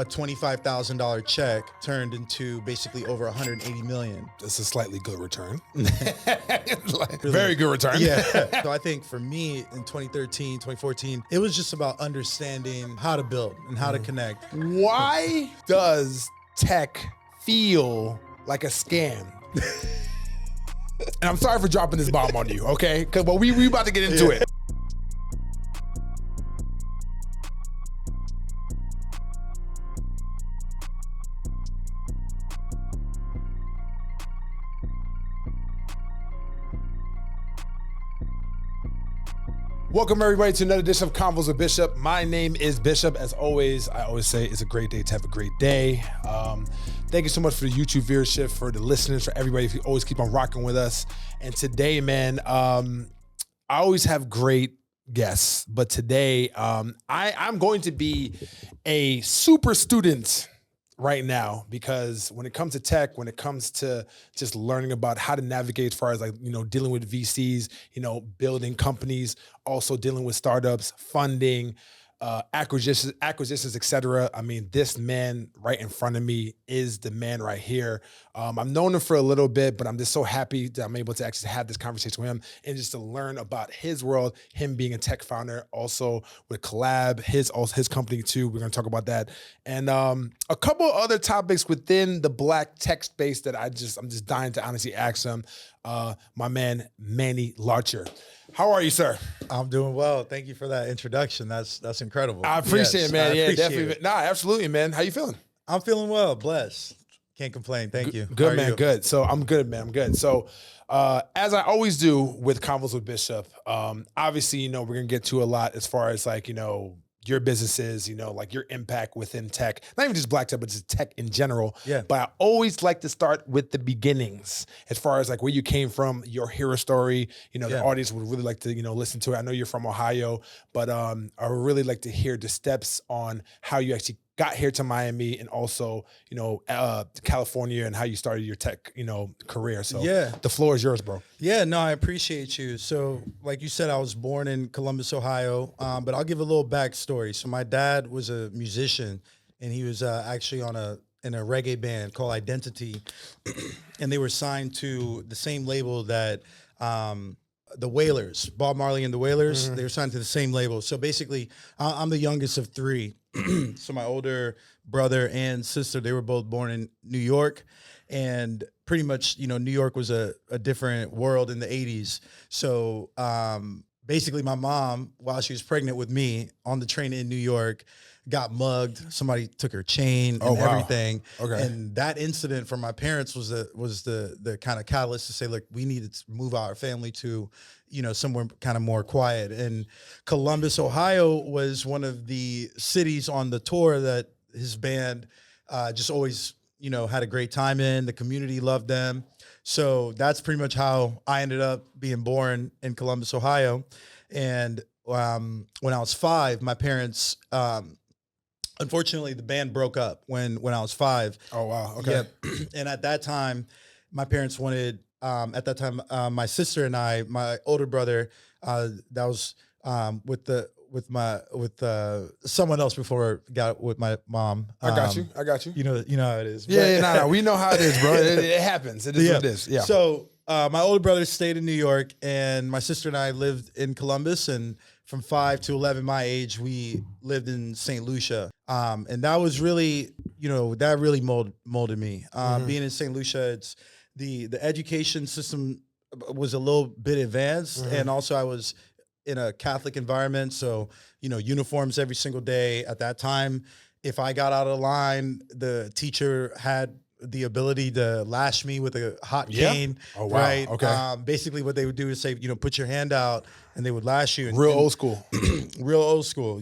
a $25,000 check turned into basically over 180 million. That's a slightly good return. Very good return. Yeah. So I think for me in 2013, 2014, it was just about understanding how to build and how to connect. Why does tech feel like a scam? And I'm sorry for dropping this bomb on you, okay? Because we about to get into it. Welcome everybody to another edition of Convos with Bishop. My name is Bishop. As always, I always say it's a great day to have a great day. Thank you so much for the YouTube viewership, for the listeners, for everybody who always keep on rocking with us. And today, man, I always have great guests, but today I'm going to be a super student right now, because when it comes to tech, when it comes to just learning about how to navigate as far as dealing with VCs, building companies, also dealing with startups, funding, acquisitions, et cetera. I mean, this man right in front of me is the man right here. I've known him for a little bit, but I'm just so happy that I'm able to actually have this conversation with him and just to learn about his world, him being a tech founder, also with Collab, his company too. We're going to talk about that. And a couple other topics within the Black tech space that I'm just dying to honestly ask him. My man, Manny Larcher. How are you, sir? I'm doing well. Thank you for that introduction. That's incredible. I appreciate it, man. Yeah, definitely. It. Nah, absolutely, man. How you feeling? I'm feeling well, blessed. Can't complain. Thank you. Good, man. Good. So I'm good, man. I'm good. So as I always do with Convos with Bishop, obviously, we're going to get to a lot as far as your businesses, like your impact within tech, not even just Black tech, but just tech in general. Yeah. But I always like to start with the beginnings as far as where you came from, your hero story. The audience would really like to, listen to it. I know you're from Ohio, but I would really like to hear the steps on how you actually got here to Miami and also, California, and how you started your tech, career. So the floor is yours, bro. Yeah, no, I appreciate you. So like you said, I was born in Columbus, Ohio, but I'll give a little backstory. So my dad was a musician, and he was actually in a reggae band called Identity, and they were signed to the same label that the Wailers, Bob Marley and the Wailers, they were signed to the same label. So basically, I'm the youngest of three. So my older brother and sister, they were both born in New York, and pretty much, New York was a different world in the 80s. So basically my mom, while she was pregnant with me on the train in New York, got mugged. Somebody took her chain and everything. Okay. And that incident for my parents was the kind of catalyst to say, look, we needed to move our family to, somewhere kind of more quiet. And Columbus, Ohio was one of the cities on the tour that his band just always, had a great time in. The community loved them. So that's pretty much how I ended up being born in Columbus, Ohio. And when I was 5, my parents, unfortunately, the band broke up when I was 5. Oh, wow. Okay. Yeah. And at that time, my parents wanted, my sister and I, my older brother, that was with someone else before I got with my mom. I got you. You know how it is. Yeah, we know how it is, bro. It happens. It is what it is. Yeah. So my older brother stayed in New York, and my sister and I lived in Columbus. And from 5 to 11, my age, we lived in St. Lucia. And that was really, that really molded me. Being in St. Lucia, it's the education system was a little bit advanced, and also I was in a Catholic environment, so uniforms every single day. At that time, if I got out of line, the teacher had the ability to lash me with a hot cane. Oh, wow. Right? Okay. Basically, what they would do is say, put your hand out, and they would lash you. Real old school. Real old school.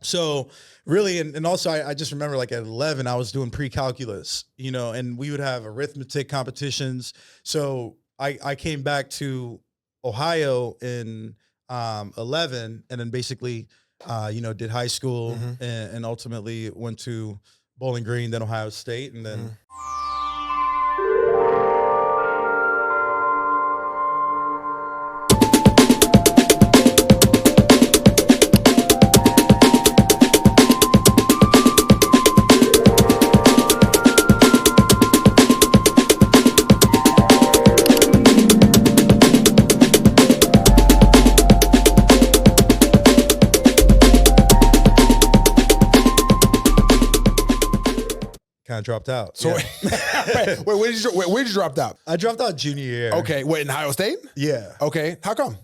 So really, and also I just remember at 11, I was doing pre-calculus, and we would have arithmetic competitions. So I came back to Ohio in 11, and then basically, did high school and ultimately went to Bowling Green, then Ohio State, and then kind of dropped out. So Yeah. wait, where did you drop out? I dropped out junior year. Okay, wait, in Ohio State? Yeah. Okay, how come?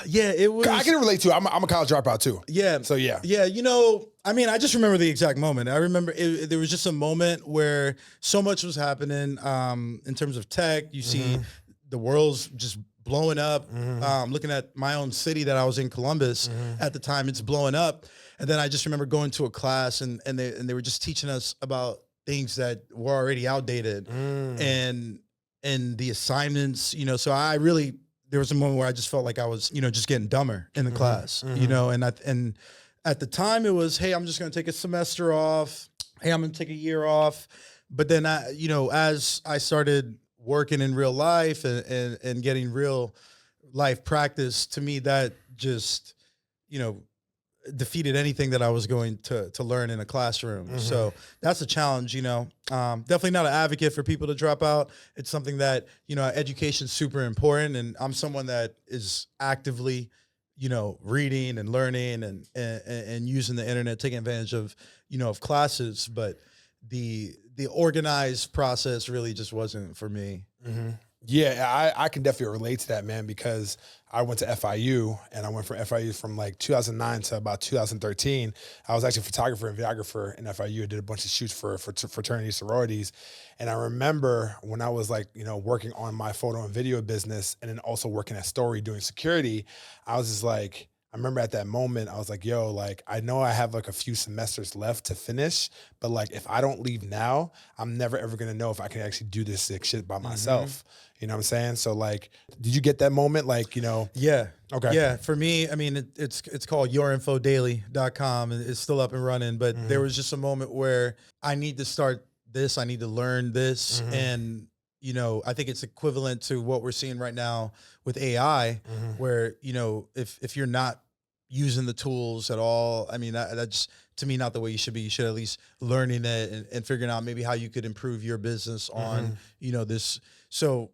Yeah, it was. I can relate to. I'm a college dropout too. Yeah. So yeah. Yeah, I mean, I just remember the exact moment. I remember there was just a moment where so much was happening in terms of tech. You see the world's just blowing up. Looking at my own city that I was in, Columbus, at the time, it's blowing up. And then I just remember going to a class and they were just teaching us about things that were already outdated and the assignments, so there was a moment where I just felt like I was, just getting dumber in the class, and at the time it was, hey, I'm just going to take a semester off. Hey, I'm going to take a year off. But then as I started working in real life and getting real life practice, to me, that just, defeated anything that I was going to learn in a classroom. So that's a challenge, definitely not an advocate for people to drop out. It's something that, education's super important. And I'm someone that is actively, reading and learning and using the internet, taking advantage of, of classes. But the organized process really just wasn't for me. Yeah, I can definitely relate to that, man, because I went to FIU and I went from FIU from like 2009 to about 2013. I was actually a photographer and videographer in FIU. I did a bunch of shoots for fraternity sororities. And I remember when I was like, working on my photo and video business and then also working at Story doing security, I was just like, I remember at that moment, I was like, yo, like, I know I have like a few semesters left to finish, but like, if I don't leave now, I'm never ever going to know if I can actually do this sick shit by myself. You know what I'm saying? So like, did you get that moment? Like, Yeah. Okay. Yeah. For me, I mean, it's called yourinfodaily.com and it's still up and running, but there was just a moment where I need to start this. I need to learn this. And, I think it's equivalent to what we're seeing right now with AI, where, if you're not using the tools at all, I mean, that's to me, not the way you should be. You should at least learning it and figuring out maybe how you could improve your business on, this. So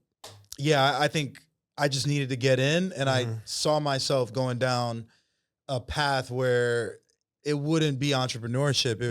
yeah, I think I just needed to get in and I saw myself going down a path where it wouldn't be entrepreneurship,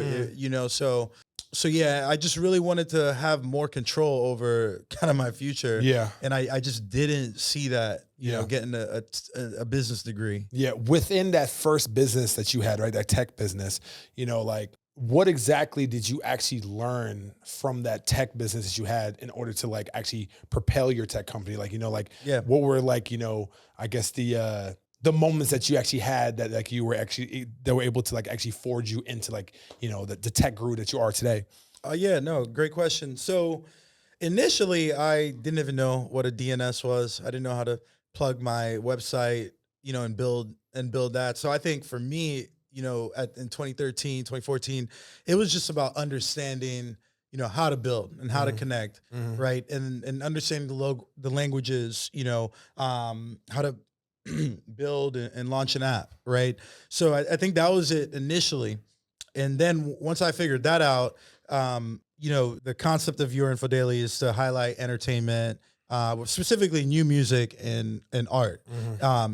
so yeah, I just really wanted to have more control over kind of my future. Yeah. And I just didn't see that, getting a business degree. Yeah. Within that first business that you had, right, that tech business, like, what exactly did you actually learn from that tech business that you had in order to like actually propel your tech company? Like, what were like, I guess the moments that you actually had that like that were able to like actually forge you into like, the tech guru that you are today? Yeah, no, great question. So initially I didn't even know what a DNS was. I didn't know how to plug my website, and build that. So I think for me, in 2013, 2014, it was just about understanding, how to build and how to connect, right? And understanding the languages, how to build and launch an app, right? So I think that was it initially. And then once I figured that out, the concept of Your Info Daily is to highlight entertainment, specifically new music and art.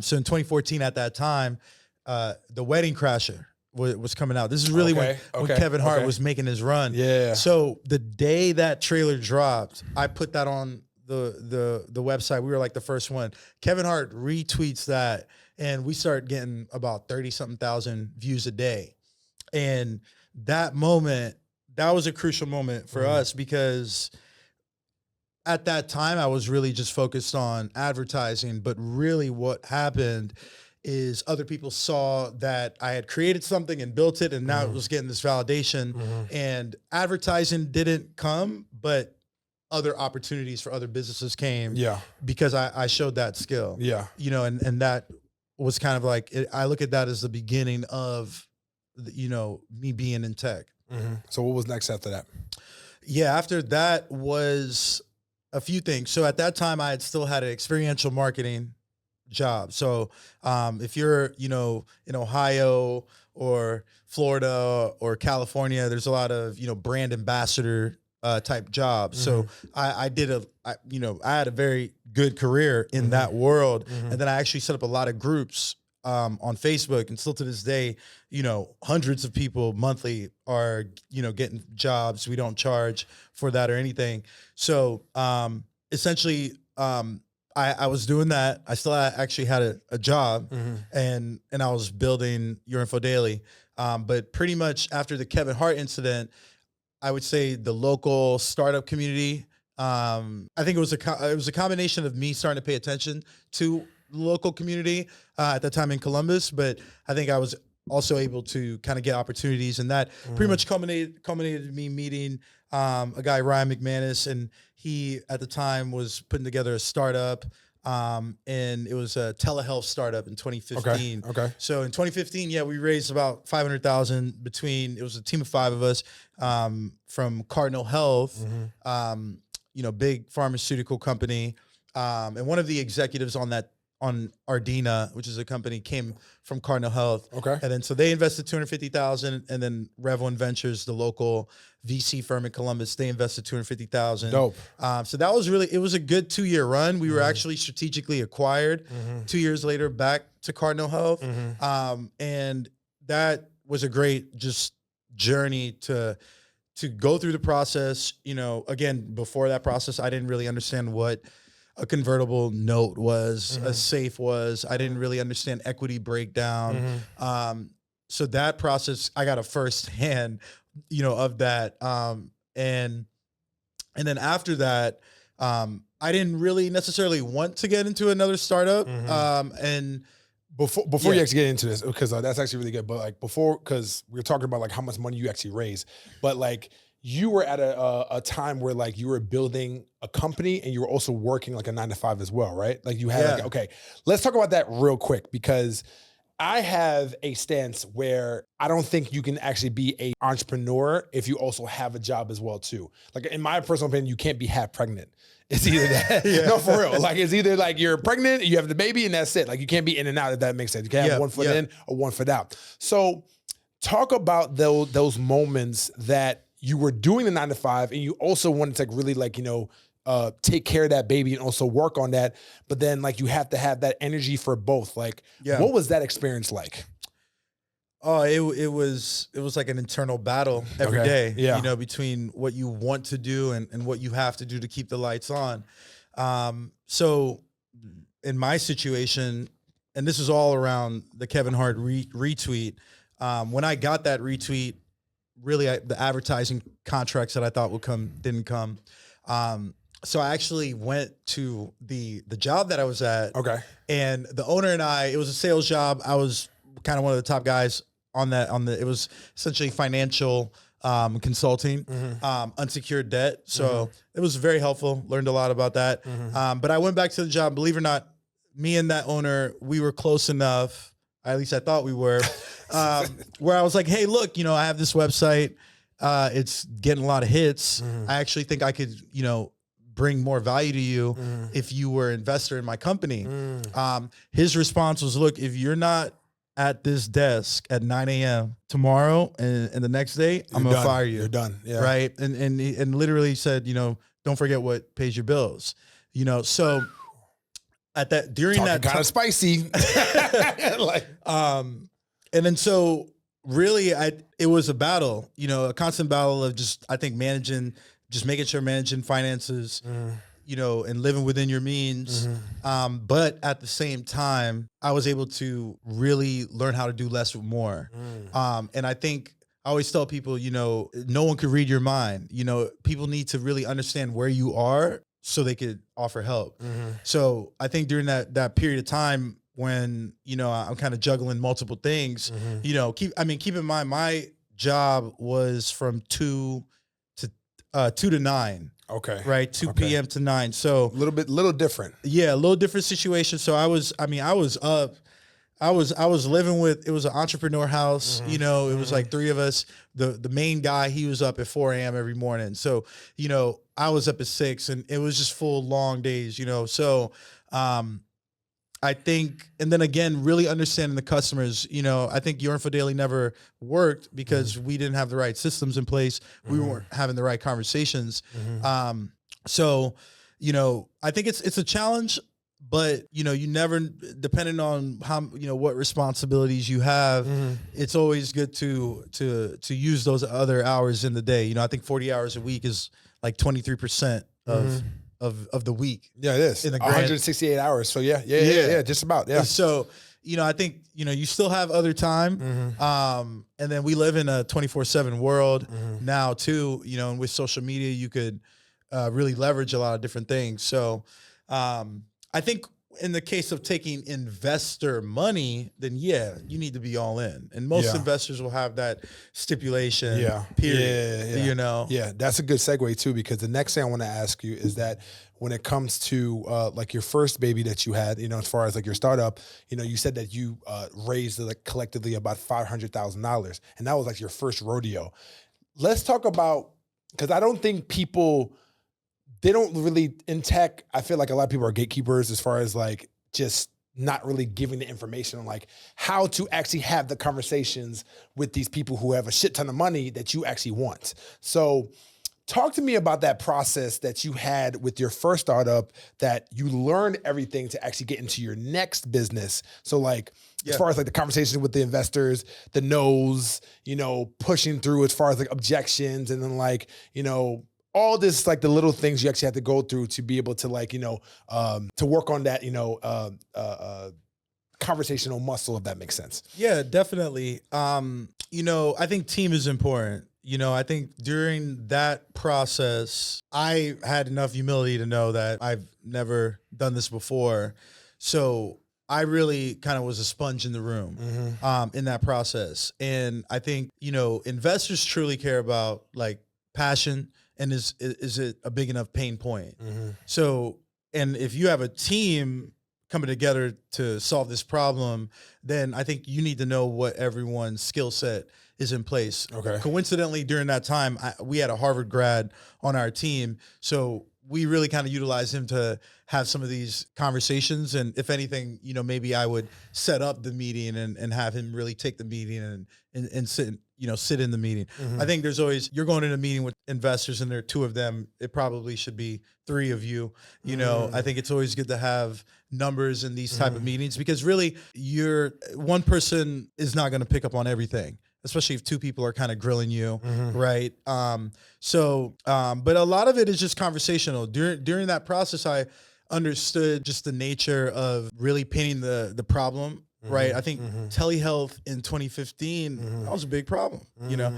So in 2014, at that time, The Wedding Crasher was coming out. This is really when Kevin Hart was making his run. Yeah. So the day that trailer dropped, I put that on the website. We were like the first one. Kevin Hart retweets that, and we start getting about 30-something thousand views a day. And that moment, that was a crucial moment for us because at that time I was really just focused on advertising, but really what happened is other people saw that I had created something and built it, and now it was getting this validation. And advertising didn't come, but other opportunities for other businesses came. Yeah. Because I showed that skill. Yeah. And that was kind of like, I look at that as the beginning of, me being in tech. So what was next after that? Yeah, after that was a few things. So at that time, I had still had an experiential marketing job. So if you're, in Ohio or Florida or California, there's a lot of, brand ambassador type jobs. So I had a very good career in that world. And then I actually set up a lot of groups on Facebook, and still to this day, hundreds of people monthly are, getting jobs. We don't charge for that or anything. So essentially, I was doing that. I still actually had a job, and I was building Your Info Daily. But pretty much after the Kevin Hart incident, I would say the local startup community. I think it was a combination of me starting to pay attention to the local community at that time in Columbus, but I think I was also able to kind of get opportunities, and that pretty much culminated me meeting a guy, Ryan McManus, and he at the time was putting together a startup. And it was a telehealth startup in 2015. Okay. So in 2015, we raised about 500,000 between. It was a team of 5 of us from Cardinal Health, big pharmaceutical company, and one of the executives on Ardina, which is a company, came from Cardinal Health. Okay. And then so they invested 250,000, and then Revelin Ventures, the local VC firm in Columbus, they invested 250,000. Dope. So that was it was a good 2-year run. We were actually strategically acquired 2 years later back to Cardinal Health. And that was a great just journey to go through the process. Again, before that process, I didn't really understand what a convertible note was, a safe was. I didn't really understand equity breakdown. So that process, I got a firsthand, of that. And then after that, I didn't really necessarily want to get into another startup. And before you actually get into this, because that's actually really good. But like because we were talking about like how much money you actually raise, but like you were at a time where like you were building a company and you were also working like a 9-to-5 as well, right? Like you had okay, let's talk about that real quick, because I have a stance where I don't think you can actually be an entrepreneur if you also have a job as well too. Like in my personal opinion, you can't be half pregnant. It's either that, no, for real. Like it's either like you're pregnant, you have the baby, and that's it. Like you can't be in and out, if that makes sense. You can't have one foot in or one foot out. So talk about those moments that you were doing the 9-to-5 and you also wanted to like really like, take care of that baby and also work on that. But then like you have to have that energy for both. Like, what was that experience like? Oh, it was like an internal battle every day, between what you want to do and what you have to do to keep the lights on. So in my situation, and this is all around the Kevin Hart retweet, when I got that retweet, really the advertising contracts that I thought would come didn't come. So I actually went to the job that I was at. Okay. And the owner and it was a sales job. I was kind of one of the top guys it was essentially financial consulting, unsecured debt. So it was very helpful. Learned a lot about that. But I went back to the job. Believe it or not, me and that owner, we were close enough. At least I thought we were, where I was like, hey, look, I have this website. It's getting a lot of hits. I actually think I could, bring more value to you if you were an investor in my company. His response was, look, if you're not at this desk at 9 a.m. tomorrow and the next day, I'm going to fire you. You're done. Yeah. Right. And literally said, don't forget what pays your bills, so at that, during that kind of spicy, like, and then so really it was a battle, a constant battle of making sure managing finances, and living within your means. But at the same time, I was able to really learn how to do less with more. And I think I always tell people, no one could read your mind. People need to really understand where you are so they could offer help. So I think during that period of time when, I'm kind of juggling multiple things, keep in mind, my job was from 2 to 9. Okay. Right. 2 p.m. to 9. So a little different. Yeah. A little different situation. So I was up. I was living with, it was an entrepreneur house, it was like 3 of us. The main guy, he was up at 4 a.m. every morning. So, I was up at 6 and it was just full long days, So, I think, and then again, really understanding the customers, I think Your Info Daily never worked because we didn't have the right systems in place. We weren't having the right conversations. So, I think it's a challenge, but you know, you never, depending on how, you know, what responsibilities you have, it's always good to use those other hours in the day. You know, I think 40 hours a week is like 23% of the week. Yeah, it is. In the grand, 168 hours. So yeah, just about. Yeah. So, you know, I think, you know, you still have other time. And then we live in a 24/7 world now too, you know, and with social media, you could really leverage a lot of different things. So I think in the case of taking investor money, then yeah, you need to be all in. And most investors will have that stipulation period, you know? Yeah, that's a good segue too, because the next thing I want to ask you is that when it comes to like your first baby that you had, you know, as far as like your startup, you know, you said that you raised like collectively about $500,000, and that was like your first rodeo. Let's talk about, because I don't think people, they don't really, in tech, I feel like a lot of people are gatekeepers as far as like just not really giving the information on like how to actually have the conversations with these people who have a shit ton of money that you actually want. So talk to me about that process that you had with your first startup, that you learned everything to actually get into your next business. So like, as far as like the conversation with the investors, the no's, you know, pushing through as far as like objections, and then like, you know, all this, like the little things you actually have to go through to be able to like, you know, to work on that, you know, conversational muscle, if that makes sense. Yeah, definitely. You know, I think team is important. You know, I think during that process, I had enough humility to know that I've never done this before. So I really kind of was a sponge in the room in that process. And I think, you know, investors truly care about like passion, and is it a big enough pain point? So, and if you have a team coming together to solve this problem, then I think you need to know what everyone's skill set is in place. Okay. Coincidentally, during that time, we had a Harvard grad on our team, so we really kind of utilized him to have some of these conversations. And if anything, you know, maybe I would set up the meeting and have him really take the meeting and sit, you know, sit in the meeting. I think there's always, you're going in a meeting with investors and there are two of them. It probably should be three of you. You know, I think it's always good to have numbers in these type of meetings, because really one person is not going to pick up on everything, especially if two people are kind of grilling you, right? But a lot of it is just conversational. During that process, I understood just the nature of really painting the problem, right? I think telehealth in 2015, that was a big problem, you know?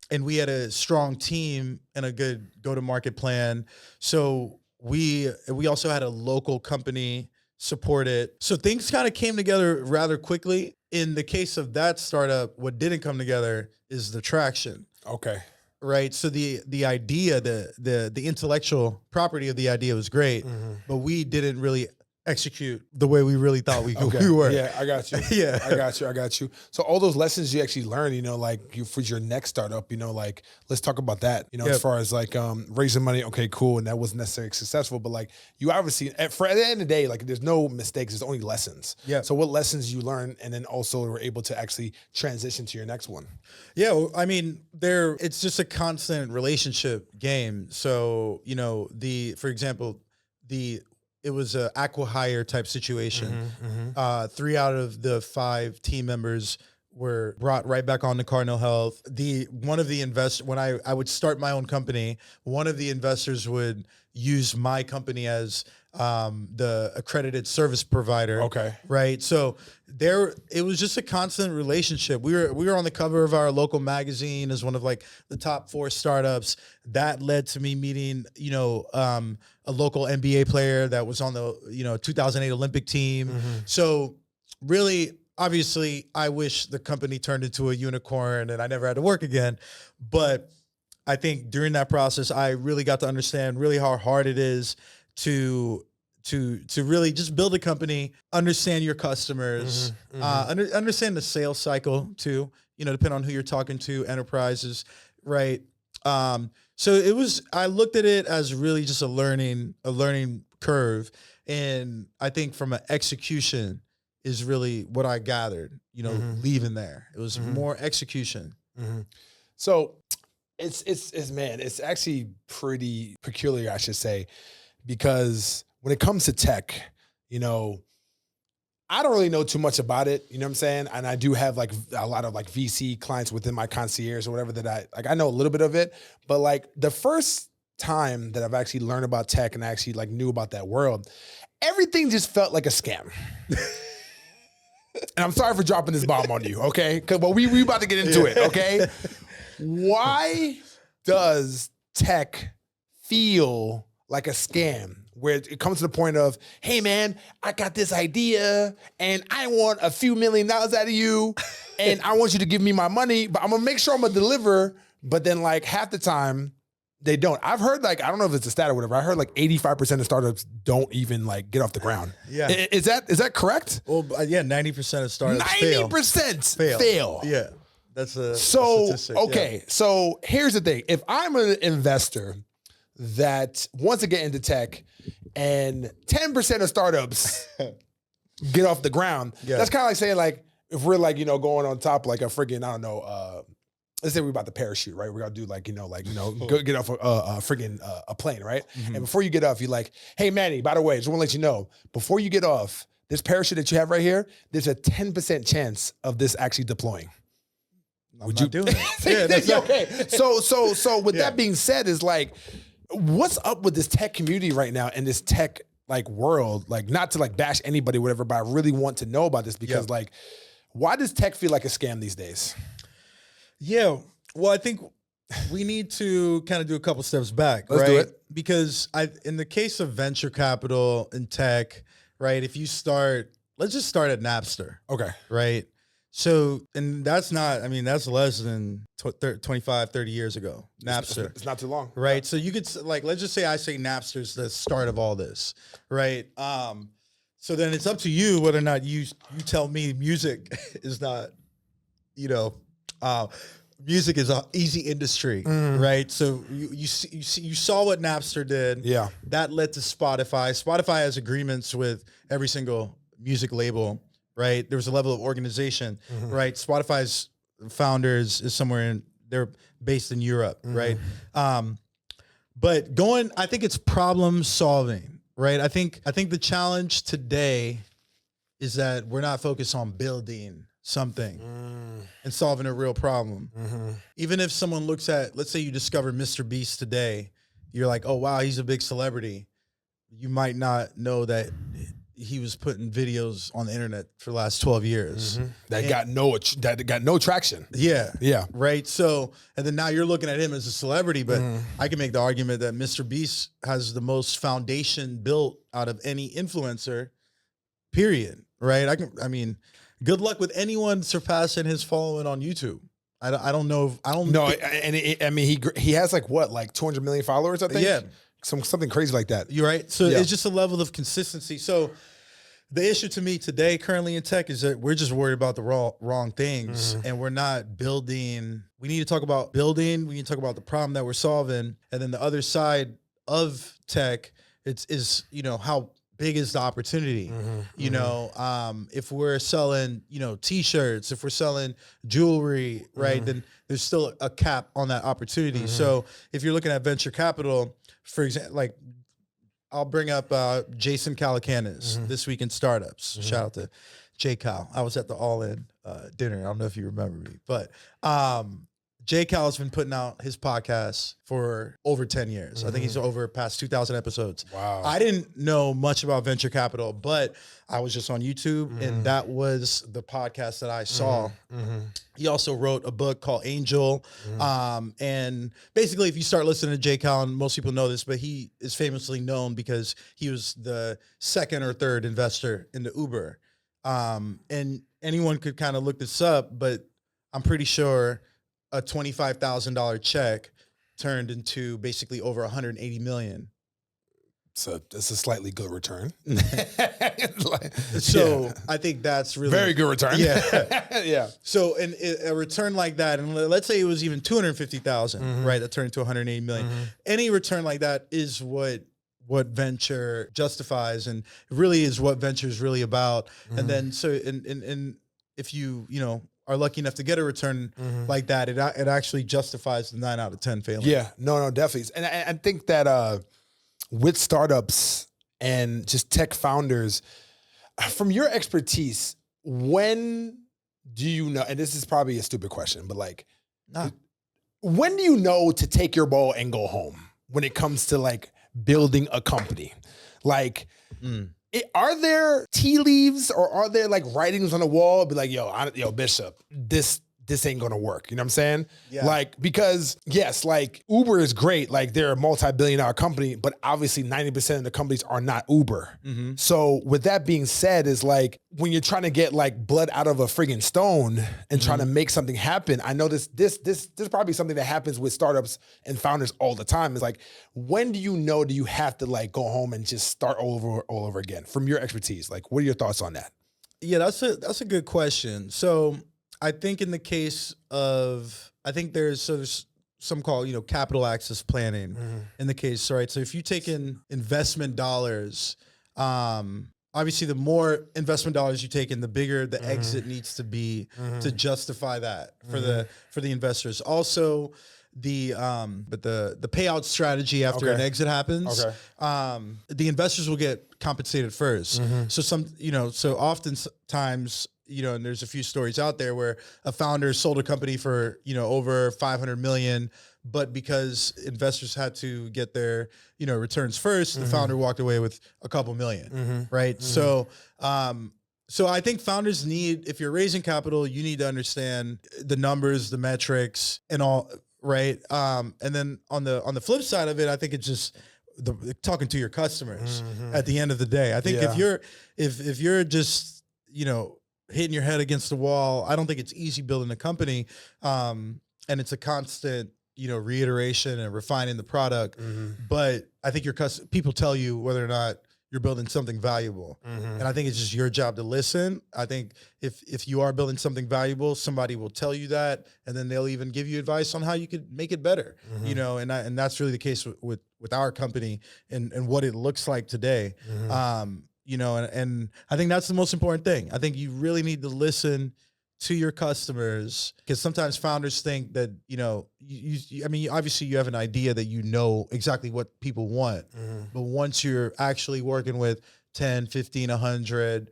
And we had a strong team and a good go-to-market plan. So we also had a local company support it. So things kind of came together rather quickly. In the case of that startup, what didn't come together is the traction. Okay. Right. So the idea, the intellectual property of the idea was great, but we didn't really execute the way we really thought we were. Yeah, I got you. Yeah. I got you. So all those lessons you actually learned, you know, like for your next startup, you know, like let's talk about that, you know, as far as like raising money. Okay, cool. And that wasn't necessarily successful, but like you obviously, at the end of the day, like there's no mistakes, there's only lessons. Yeah. So what lessons you learned, and then also were able to actually transition to your next one? Yeah. Well, I mean, it's just a constant relationship game. So, you know, for example, it was a acqui-hire type situation. 3 out of the 5 team members were brought right back on to Cardinal Health. One of the investors, when I would start my own company, one of the investors would use my company as the accredited service provider. Okay. Right. So it was just a constant relationship. We were on the cover of our local magazine as one of like the top 4 startups. That led to me meeting, you know, a local NBA player that was on the, you know, 2008 Olympic team. So really, obviously, I wish the company turned into a unicorn and I never had to work again. But I think during that process, I really got to understand really how hard it is to really just build a company, understand your customers, understand the sales cycle too, you know, depending on who you're talking to, enterprises, right? So I looked at it as really just a learning curve. And I think from an execution is really what I gathered, you know, leaving there. It was more execution. So it's actually pretty peculiar, I should say, because when it comes to tech, you know, I don't really know too much about it. You know what I'm saying? And I do have like a lot of like VC clients within my concierge or whatever that I know a little bit of it. But like the first time that I've actually learned about tech and I actually like knew about that world, everything just felt like a scam. And I'm sorry for dropping this bomb on you, okay? Because we about to get into it, okay? Why does tech feel like a scam? Where it comes to the point of, hey man, I got this idea and I want a few $1 million out of you and I want you to give me my money, but I'm gonna make sure I'm gonna deliver. But then like half the time they don't. I've heard like, I don't know if it's a stat or whatever. I heard like 85% of startups don't even like get off the ground. Yeah. Is that correct? Well, yeah, 90% of startups 90% fail. Yeah. That's a statistic. Okay. Yeah. So here's the thing. If I'm an investor that wants to get into tech and 10% of startups get off the ground, that's kind of like saying like, if we're like, going on top like a friggin', I don't know, let's say we're about to parachute, right? We're gonna do like, go get off a plane, right? Mm-hmm. And before you get off, you're like, hey Manny, by the way, just wanna let you know, before you get off, this parachute that you have right here, there's a 10% chance of this actually deploying. Would you do it? Yeah, that's okay. So with that being said, is like, what's up with this tech community right now and this tech like world? Like, not to like bash anybody, whatever, but I really want to know about this because like, why does tech feel like a scam these days? Yeah, well, I think we need to kind of do a couple steps back, Let's right? do it. Because in the case of venture capital and tech, right? If you let's just start at Napster. Okay. Right? So, and that's that's less than 25, 30 years ago, Napster. It's not too long. Right? So you could, like, let's just say I say Napster's the start of all this, right? So then it's up to you whether or not you tell me music is not, music is an easy industry, right? So you saw what Napster did. Yeah. That led to Spotify. Spotify has agreements with every single music label, right? There was a level of organization, right? Spotify's founders is they're based in Europe, right? But I think it's problem solving, right? I think the challenge today is that we're not focused on building something and solving a real problem. Even if someone looks at, let's say you discover Mr. Beast today, you're like, oh wow, he's a big celebrity. You might not know that he was putting videos on the internet for the last 12 years. That got no traction. Yeah. Yeah. Right. So, and then now you're looking at him as a celebrity, but I can make the argument that Mr. Beast has the most foundation built out of any influencer, period. Right. Good luck with anyone surpassing his following on YouTube. I don't know. He has like 200 million followers, I think. Yeah. Something crazy like that. You're right. So it's just a level of consistency. So the issue to me today, currently in tech, is that we're just worried about the wrong things and we're not building. We need to talk about building. We need to talk about the problem that we're solving. And then the other side of tech, is how big is the opportunity? If we're selling, T-shirts, if we're selling jewelry, right, then there's still a cap on that opportunity. So if you're looking at venture capital, for example, like I'll bring up Jason Calacanis, This Week in Startups. Shout out to J Cal. I was at the All In dinner. I don't know if you remember me, but J Cal has been putting out his podcast for over 10 years. I think he's over past 2,000 episodes. Wow. I didn't know much about venture capital, but I was just on YouTube and that was the podcast that I saw. He also wrote a book called Angel. And basically, if you start listening to Jay Cal, and most people know this, but he is famously known because he was the second or third investor in the Uber. And anyone could kind of look this up, but I'm pretty sure a $25,000 check turned into basically over 180 million. So it's a slightly good return. I think that's really very good return. Yeah. Yeah. So a return like that, and let's say it was even 250,000, right? That turned into 180 million. Any return like that is what venture justifies, and really is what venture is really about. And then and if you are lucky enough to get a return like that, it actually justifies the 9 out of 10 failing. Yeah, no, definitely. And I think that with startups, and just tech founders, from your expertise, when do you know, and this is probably a stupid question, but like, Nah. when do you know to take your ball and go home when it comes to like building a company? Like, are there tea leaves or are there like writings on the wall? Be like, yo, Bishop, this ain't gonna work. You know what I'm saying? Yeah. Like, because yes, like Uber is great. Like they're a multi-billion-dollar company, but obviously 90% of the companies are not Uber. So with that being said, is like when you're trying to get like blood out of a friggin' stone and trying to make something happen. I know this is probably something that happens with startups and founders all the time. It's like, when do you have to like go home and just start all over again? From your expertise, like what are your thoughts on that? Yeah, that's a good question. So I think in the case of, I think there's some call, capital access planning in the case, right? So if you take in investment dollars, obviously the more investment dollars you take in, the bigger the exit needs to be to justify that for the investors. Also, the payout strategy after an exit happens, the investors will get compensated first. So so oftentimes, and there's a few stories out there where a founder sold a company for, over 500 million, but because investors had to get their, returns first, the founder walked away with a couple million, right? So I think founders need, if you're raising capital, you need to understand the numbers, the metrics, and all, right? And then on the flip side of it, I think it's just talking to your customers at the end of the day. I think if you're just, hitting your head against the wall, I don't think it's easy building a company. And it's a constant, reiteration and refining the product. But I think people tell you whether or not you're building something valuable. And I think it's just your job to listen. I think if you are building something valuable, somebody will tell you that, and then they'll even give you advice on how you could make it better. And that's really the case with our company and what it looks like today. And I think that's the most important thing. I think you really need to listen to your customers, because sometimes founders think that, obviously you have an idea that exactly what people want, but once you're actually working with 10, 15, 100,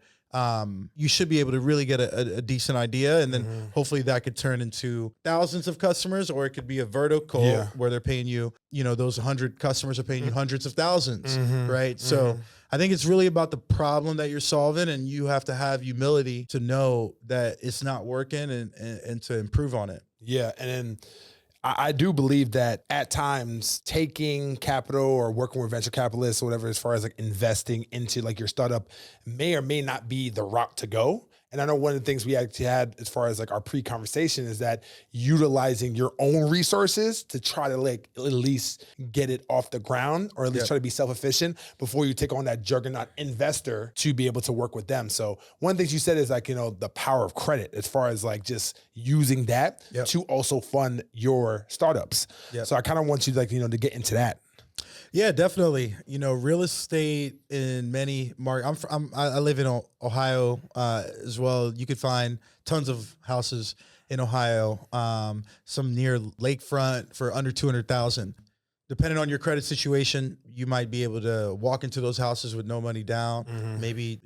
you should be able to really get a decent idea. And then hopefully that could turn into thousands of customers, or it could be a vertical where they're paying you, those 100 customers are paying you hundreds of thousands, right? So I think it's really about the problem that you're solving, and you have to have humility to know that it's not working and to improve on it. Yeah. And then I do believe that at times taking capital or working with venture capitalists or whatever, as far as like investing into like your startup, may or may not be the route to go. And I know one of the things we actually had as far as like our pre-conversation is that utilizing your own resources to try to like at least get it off the ground, or at least try to be self-efficient before you take on that juggernaut investor to be able to work with them. So one of the things you said is like, the power of credit, as far as like just using that to also fund your startups. So I kind of want you to get into that. Yeah, definitely. Real estate in many markets. I live in Ohio as well. You could find tons of houses in Ohio, some near lakefront for under 200,000. Depending on your credit situation, you might be able to walk into those houses with no money down, maybe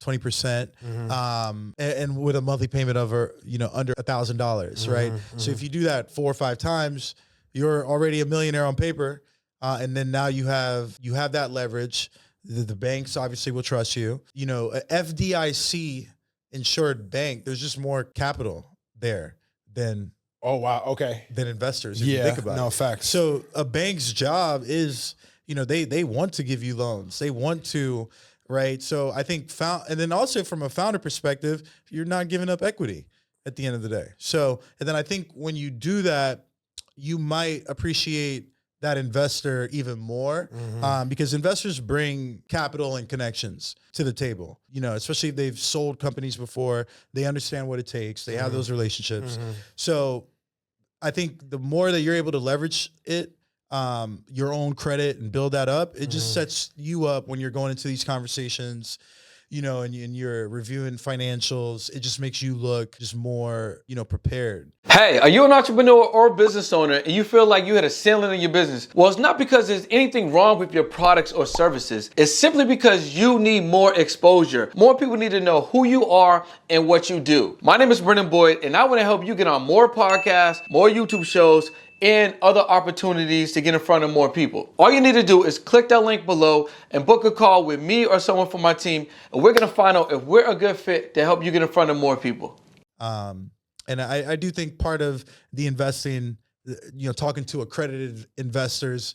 20%, and with a monthly payment of under $1,000, right? So if you do that 4 or 5 times, you're already a millionaire on paper. And then now you have that leverage. The banks obviously will trust you. A FDIC insured bank, there's just more capital there than than investors. If you think about it. Facts. So a bank's job is, they want to give you loans. They want to, right? So I think and then also from a founder perspective, you're not giving up equity at the end of the day. So, and then I think when you do that, you might appreciate that investor even more, because investors bring capital and connections to the table, especially if they've sold companies before, they understand what it takes. They have those relationships. So I think the more that you're able to leverage it, your own credit, and build that up, it just sets you up when you're going into these conversations. and you're reviewing financials, it just makes you look just more, prepared. Hey, are you an entrepreneur or business owner and you feel like you had a ceiling in your business? Well, it's not because there's anything wrong with your products or services. It's simply because you need more exposure. More people need to know who you are and what you do. My name is Brendan Boyd, and I want to help you get on more podcasts, more YouTube shows, and other opportunities to get in front of more people. All you need to do is click that link below and book a call with me or someone from my team, and we're going to find out if we're a good fit to help you get in front of more people. And I do think part of the investing, talking to accredited investors,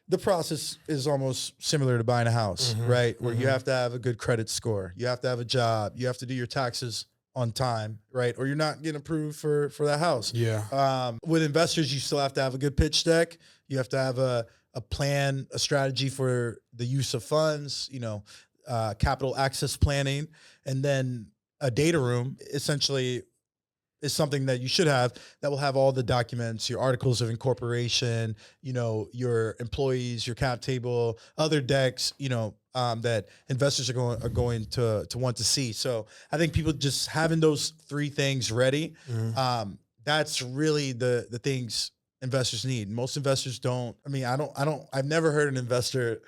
the process is almost similar to buying a house, right? Where you have to have a good credit score. You have to have a job. You have to do your taxes on time, right? Or you're not getting approved for that house. Yeah. With investors, you still have to have a good pitch deck. You have to have a plan, a strategy for the use of funds, capital access planning, and then a data room essentially is something that you should have that will have all the documents, your articles of incorporation, your employees, your cap table, other decks, that investors are going to want to see. So I think people just having those three things ready, that's really the things investors need. Most investors don't. I mean, I've never heard an investor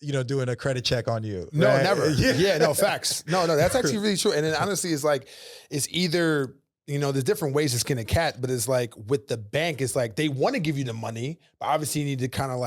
doing a credit check on you. No, right? never. Yeah, no, facts. No, that's actually really true. And then honestly, it's like, it's either, there's different ways to skin a cat, but it's like with the bank, it's like they want to give you the money, but obviously you need to kind of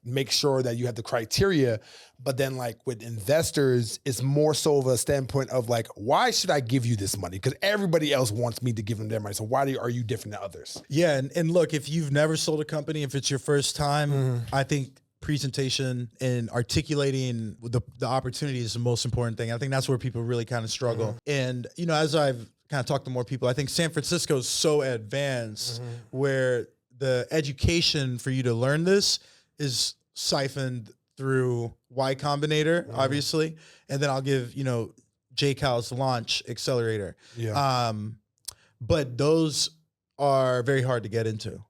make sure that you have the criteria. But then like with investors, it's more so of a standpoint of like, why should I give you this money? Because everybody else wants me to give them their money. So why are you different than others? Yeah. And look, if you've never sold a company, if it's your first time, I think presentation and articulating the opportunity is the most important thing. I think that's where people really kind of struggle. And, as I've kind of talked to more people, I think San Francisco is so advanced where the education for you to learn this is siphoned through Y Combinator, obviously. And then I'll give, JCal's launch accelerator. Yeah. But those are very hard to get into.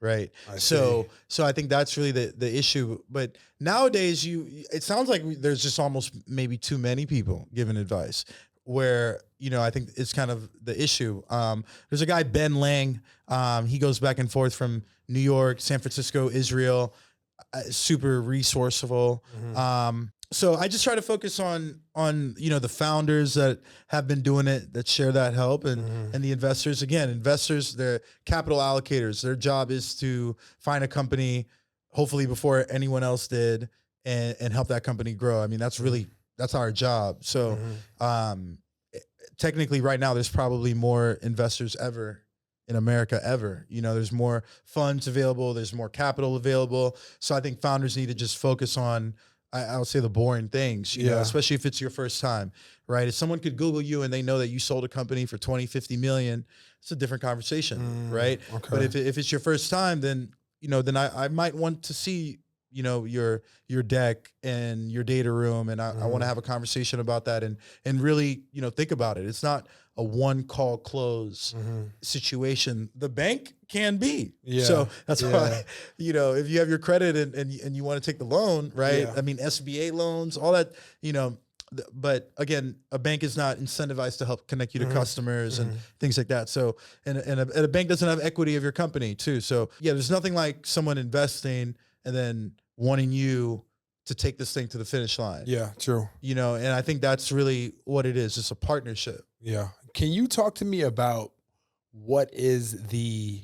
Right. So I think that's really the issue. But nowadays, it sounds like there's just almost maybe too many people giving advice where, I think it's kind of the issue. There's a guy, Ben Lang. He goes back and forth from New York, San Francisco, Israel, super resourceful. So I just try to focus on the founders that have been doing it, that share that help, and the investors. Again, investors, they're capital allocators. Their job is to find a company, hopefully before anyone else did, and help that company grow. I mean, that's our job. So technically right now there's probably more investors ever in America ever. There's more funds available, there's more capital available. So I think founders need to just focus on, I would say, the boring things, especially if it's your first time, right? If someone could Google you and they know that you sold a company for 20, 50 million, it's a different conversation, right? Okay. But if it's your first time, then, then I might want to see, your deck and your data room. And I want to have a conversation about that and really, think about it. It's not a one call close situation. The bank can be. Yeah. So that's why, if you have your credit and you want to take the loan, right? Yeah. I mean, SBA loans, all that, but again, a bank is not incentivized to help connect you to customers and things like that. So, and a bank doesn't have equity of your company too. So yeah, there's nothing like someone investing and then wanting you to take this thing to the finish line. Yeah, true. And I think that's really what it is. It's a partnership. Yeah. Can you talk to me about what is the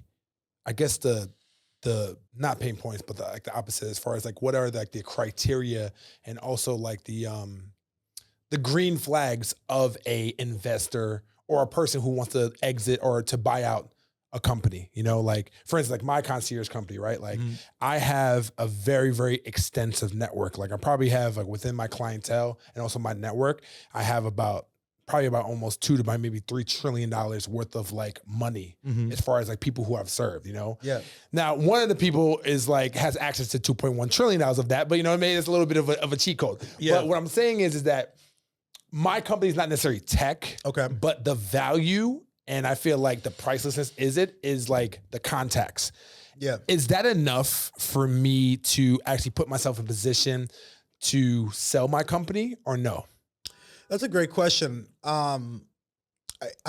not pain points, but the opposite, as far as like what are the criteria and also like the green flags of a investor or a person who wants to exit or to buy out a company, like for instance, like my concierge company, right? Like I have a very, very extensive network. Like I probably have like within my clientele and also my network, I have probably about almost $2 to maybe $3 trillion worth of like money as far as like people who I've served, Yeah. Now, one of the people is like, has access to $2.1 trillion of that, but it's a little bit of a cheat code. Yeah. But what I'm saying is that my company is not necessarily tech, but the value, and I feel like the pricelessness is like the contacts. Yeah. Is that enough for me to actually put myself in position to sell my company or no? That's a great question. I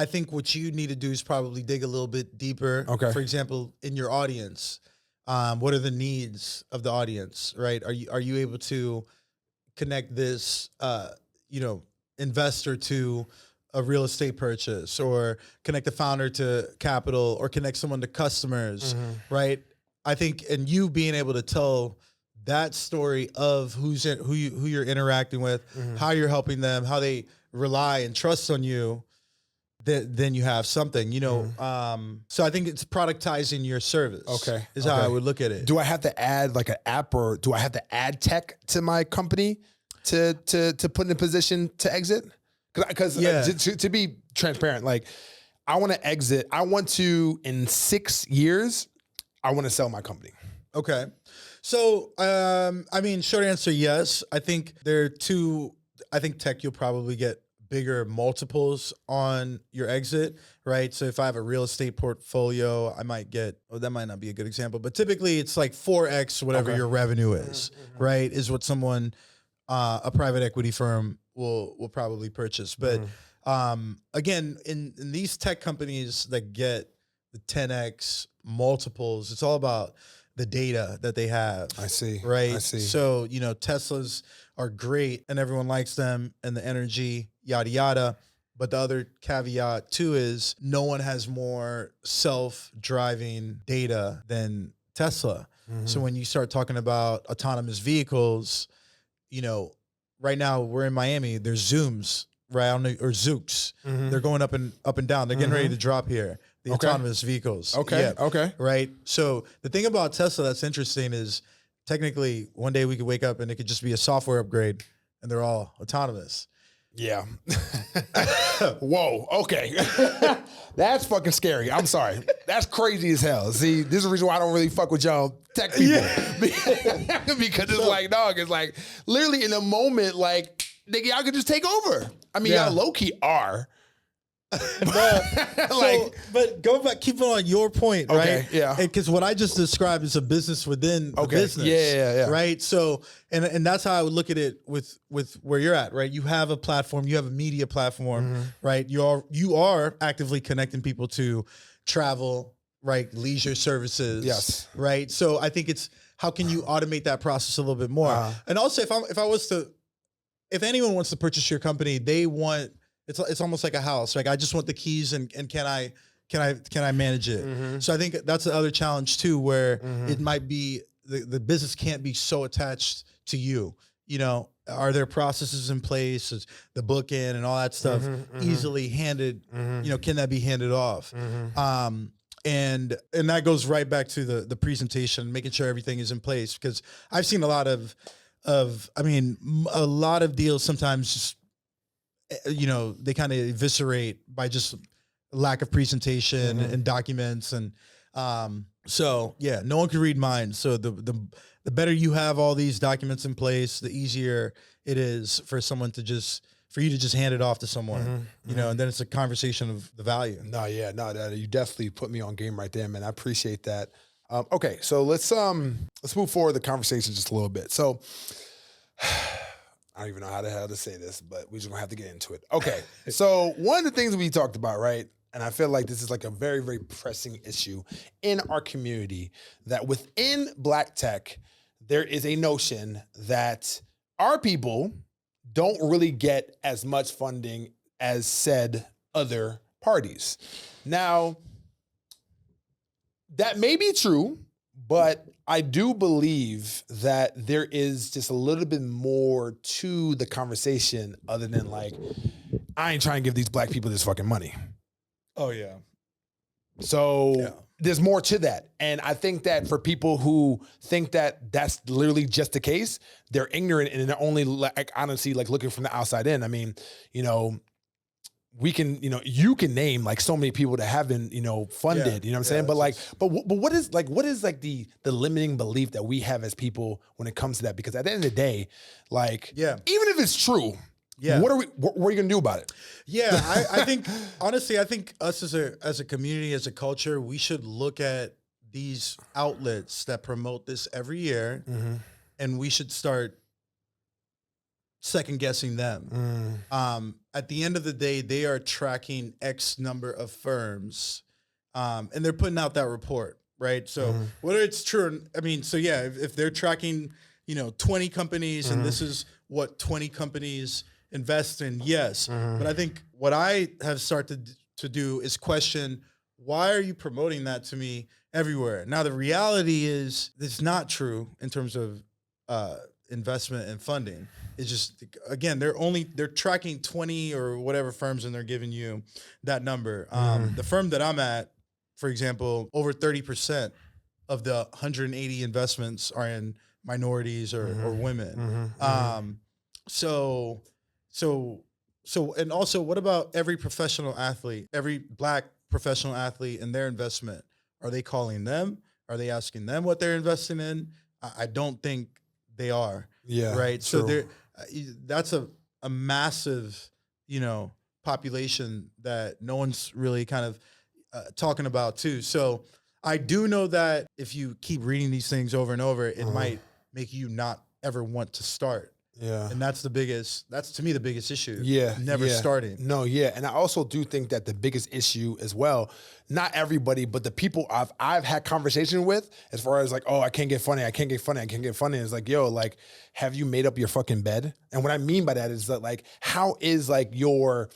think what you need to do is probably dig a little bit deeper. Okay. For example, in your audience, what are the needs of the audience, right? Are you able to connect this, investor to a real estate purchase, or connect the founder to capital, or connect someone to customers, right? I think, and you being able to tell that story of who you're interacting with, how you're helping them, how they rely and trust on you, then you have something, so I think it's productizing your service. Okay. Is how I would look at it. Do I have to add like an app, or do I have to add tech to my company to put in a position to exit? Because to be transparent, like I want to exit. I want to, in 6 years, I want to sell my company. Okay. So, short answer, yes. I think I think tech, you'll probably get bigger multiples on your exit, right? So if I have a real estate portfolio, I might get, that might not be a good example, but typically it's like 4x whatever your revenue is, right? Is what someone, a private equity firm will probably purchase. But again, in these tech companies that get the 10x multiples, it's all about the data that they have. I see. Right. I see. So, Teslas are great and everyone likes them, and the energy, yada, yada. But the other caveat too is no one has more self-driving data than Tesla. So when you start talking about autonomous vehicles, right now we're in Miami, there's Zooms, right? Or Zooks. They're going up and down. They're getting ready to drop here. The autonomous vehicles. Okay. Yeah. Okay. Right. So the thing about Tesla that's interesting is technically one day we could wake up and it could just be a software upgrade and they're all autonomous. Yeah. Whoa. Okay. That's fucking scary. I'm sorry. That's crazy as hell. See, this is the reason why I don't really fuck with y'all tech people. Yeah. Because it's like, dog, it's like literally in a moment, like, nigga, y'all could just take over. I mean, y'all low-key are. But go back, keep it on your point, right? Yeah. Because what I just described is a business within the business. Yeah. Right. So, and that's how I would look at it with where you're at, right? You have a platform, you have a media platform, right? You are actively connecting people to travel, right? Leisure services. Yes. Right. So I think it's how can you automate that process a little bit more? And also if anyone wants to purchase your company, they want, it's almost like a house. Like I just want the keys and can I manage it? So I think that's the other challenge too, where it might be the business can't be so attached to you. Are there processes in place? Is the bookend and all that stuff easily handed? Can that be handed off? And that goes right back to the presentation, making sure everything is in place. Because I've seen a lot of deals sometimes just, they kind of eviscerate by just lack of presentation and documents. And so, yeah, no one can read minds. So the better you have all these documents in place, the easier it is for you to just hand it off to someone, and then it's a conversation of the value. You definitely put me on game right there, man. I appreciate that. Okay, so let's move forward the conversation just a little bit. So I don't even know how the hell to say this, but we're just gonna have to get into it. Okay, so one of the things we talked about, right? And I feel like this is like a very, very pressing issue in our community, that within Black tech, there is a notion that our people don't really get as much funding as said other parties. Now, that may be true, but I do believe that there is just a little bit more to the conversation other than like, I ain't trying to give these Black people this fucking money. Oh yeah. So there's more to that. And I think that for people who think that that's literally just the case, they're ignorant and they're only like honestly like looking from the outside in. I mean, we can, you can name like so many people that have been, funded, you know what I'm saying? But like, but what is like the limiting belief that we have as people when it comes to that? Because at the end of the day, like, even if it's true, what are you gonna do about it? Yeah, I think honestly, I think us as a community, as a culture, we should look at these outlets that promote this every year, and we should start second guessing them. At the end of the day, they are tracking X number of firms, and they're putting out that report, right? So whether it's true, I mean, so yeah, if they're tracking, 20 companies and this is what 20 companies invest in, yes. But I think what I have started to do is question, why are you promoting that to me everywhere? Now, the reality is it's not true in terms of investment and funding. It's just, again, they're tracking 20 or whatever firms and they're giving you that number. The firm that I'm at, for example, over 30% of the 180 investments are in minorities or women. So, and also, what about every professional athlete, every Black professional athlete and their investment? Are they calling them? Are they asking them what they're investing in? I don't think they are. Yeah. Right. True. So that's a massive, population that no one's really kind of talking about too. So I do know that if you keep reading these things over and over, it might make you not ever want to start. Yeah. And that's to me the biggest issue. Yeah. Never starting. No, yeah. And I also do think that the biggest issue as well, not everybody, but the people I've had conversation with, as far as like, oh, I can't get funny, is like, yo, like, have you made up your fucking bed? And what I mean by that is that, like, how is like your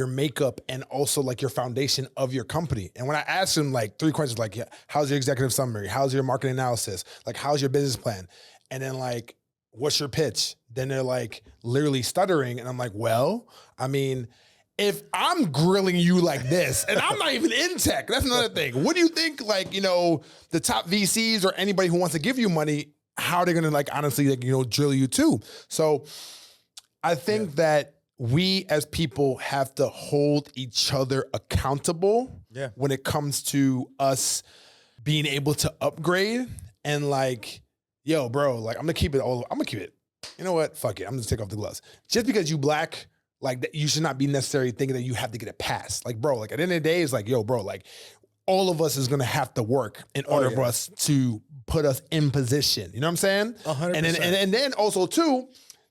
makeup and also like your foundation of your company? And when I asked him like 3 questions, like, yeah, how's your executive summary? How's your marketing analysis? Like, how's your business plan? And then like, what's your pitch? Then they're like literally stuttering. And I'm like, well, I mean, if I'm grilling you like this and I'm not even in tech, that's another thing. What do you think, like, the top VCs or anybody who wants to give you money, how they're going to like, honestly, like, drill you too? So I think that we as people have to hold each other accountable when it comes to us being able to upgrade and like, yo, bro, like, I'm gonna keep it. You know what? Fuck it. I'm gonna take off the gloves. Just because you Black, like, that, you should not be necessarily thinking that you have to get a pass. Like, bro, like, at the end of the day, it's like, yo, bro, like, all of us is gonna have to work in order for us to put us in position. You know what I'm saying? 100%. And then also too,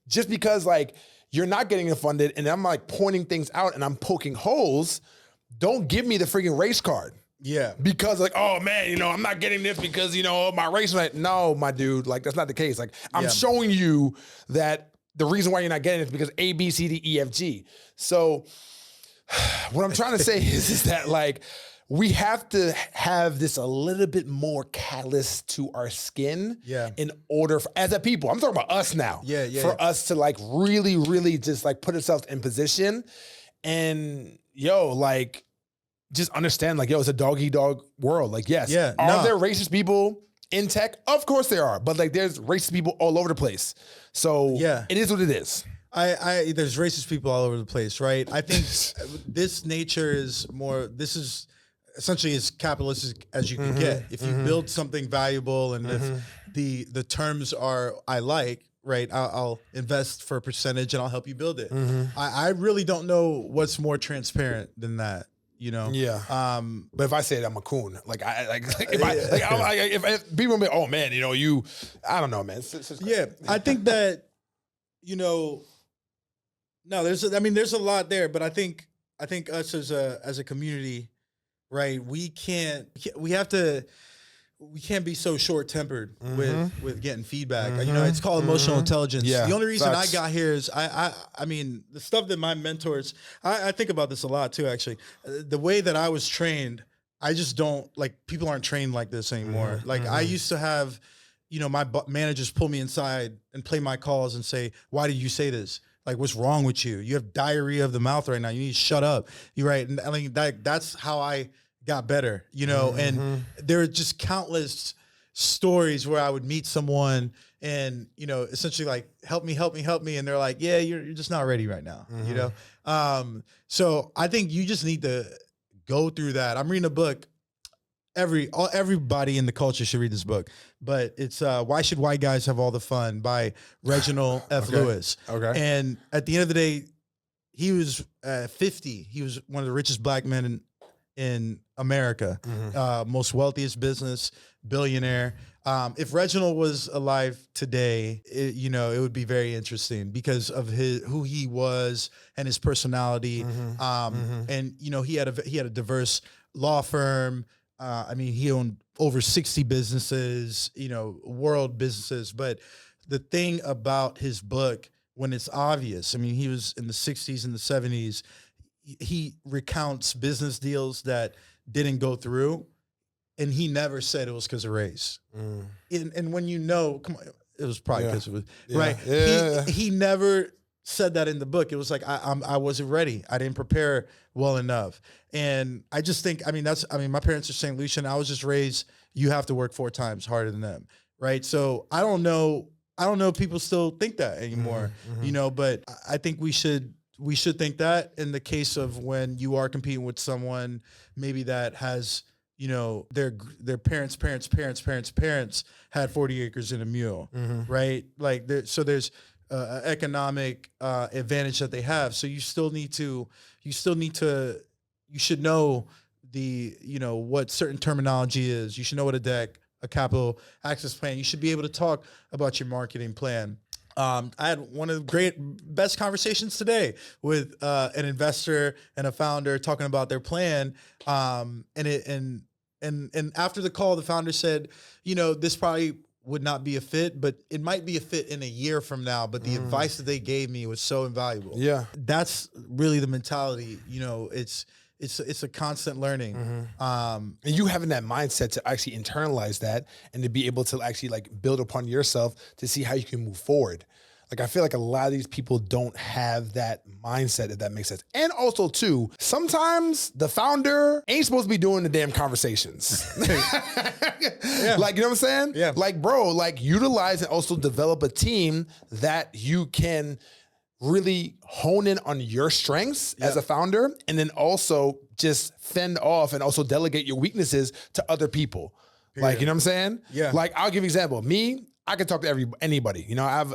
just because like you're not getting it funded, and I'm like pointing things out and I'm poking holes, don't give me the freaking race card. Yeah. Because like, oh man, I'm not getting this because, my race. Like, no, my dude, like, that's not the case. Like, I'm showing you that the reason why you're not getting it is because A, B, C, D, E, F, G. So what I'm trying to say is that like, we have to have this a little bit more callous to our skin in order for, as a people, I'm talking about us now, for us to like really, really just like put ourselves in position and like, just understand, like, yo, it's a dog-eat-dog world. Like, yes, are there racist people in tech? Of course there are, but like, there's racist people all over the place. So it is what it is. There's racist people all over the place, right? I think this nature is this is essentially as capitalistic as you can get. If you build something valuable and if the terms are right, I'll invest for a percentage and I'll help you build it. I really don't know what's more transparent than that. But if I say it, I'm a coon. Like, if people be, oh man, I don't know, man. I think that, no, there's a lot there, but I think us as a community, right? We can't be so short-tempered with getting feedback. It's called emotional intelligence. The only reason I got here is I mean, the stuff that my mentors, I think about this a lot too, actually. The way that I was trained, I just don't, like, people aren't trained like this anymore. I used to have, my managers pull me inside and play my calls and say, why did you say this? Like, what's wrong with you? You have diarrhea of the mouth right now. You need to shut up. You're right. And I mean, that's how I got better, and there are just countless stories where I would meet someone and, essentially like, help me. And they're like, yeah, you're just not ready right now, So I think you just need to go through that. I'm reading a book. Everybody in the culture should read this book, but it's Why Should White Guys Have All the Fun by Reginald F. Lewis. Okay. And at the end of the day, he was 50. He was one of the richest Black men in America, most wealthiest business, billionaire. If Reginald was alive today, it would be very interesting because of who he was and his personality. And he had a diverse law firm. He owned over 60 businesses, world businesses. But the thing about his book, when it's obvious, he was in the 60s and the 70s. He recounts business deals that didn't go through, and he never said it was because of race. And when come on, it was probably because of it, right? Yeah. He never said that in the book. It was like I wasn't ready. I didn't prepare well enough. And I just think, my parents are St. Lucian. I was just raised, you have to work 4 times harder than them, right? So I don't know if people still think that anymore, but I think we should think that in the case of when you are competing with someone maybe that has, their parents had 40 acres and a mule, right? Like there's economic advantage that they have. So you should know what certain terminology is. You should know what a capital access plan. You should be able to talk about your marketing plan. I had one of the best conversations today with an investor and a founder talking about their plan. And after the call, the founder said, this probably would not be a fit, but it might be a fit in a year from now. But the advice that they gave me was so invaluable. Yeah. That's really the mentality. It's a constant learning. And you having that mindset to actually internalize that and to be able to actually like build upon yourself to see how you can move forward. Like, I feel like a lot of these people don't have that mindset, if that makes sense. And also too, sometimes the founder ain't supposed to be doing the damn conversations. Yeah. Like, you know what I'm saying? Yeah. Like, bro, like utilize and also develop a team that you can really hone in on your strengths as a founder, and then also just fend off and also delegate your weaknesses to other people. Like, you know what I'm saying? Yeah. Like, I'll give you an example. Me, I can talk to anybody.